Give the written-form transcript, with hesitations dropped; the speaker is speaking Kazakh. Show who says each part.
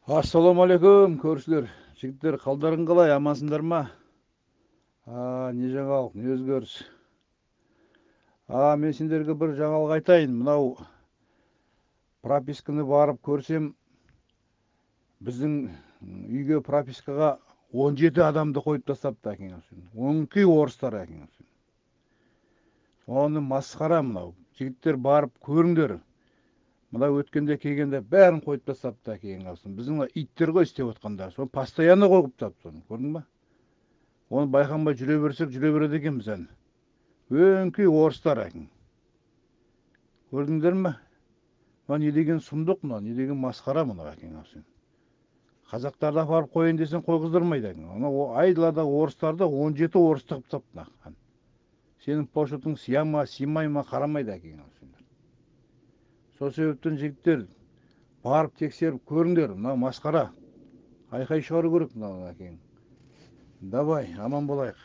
Speaker 1: Ассалаумағалейкум көршілер. Жігіттер, қалдарың қалай, амансыңдар ма? Не жаңалық, не өзгеріс? Мен сендерге бір жаңалық айтайын. Мынау прописканы барып көрсем, біздің үйге пропискаға 17 адамды қойып тастапты әкең. Өңкей орыстар әкең. Оны масқара мынау. Жігіттер барып көріңдер. Мынау өткенде келгенде бәрін қойып тастапты әкең. Біздің иттер ғой істеп отқандар. Соны постоянно қойып тастапты. Көрдің ба? Оны байқанбай жүре берсек, жүре береді екенбіз ән. Өңкей орыстар әкең. Көрдіңдер ме? Мына не деген сұмдық, мына не деген масқара мына әкең. Қазақтарды апарып қойын десең қойғыздырмайды әкең. Ана айдаладағы орыстарды 17 орыс тығып тастапты. Сенің почетың сия ма, симай ма қарамайды әкең. Сол себептен жігіттер барып тексеріп көріңдер, мына масқара. Айқай шығару керек мына әкең. Давай, аман болайық.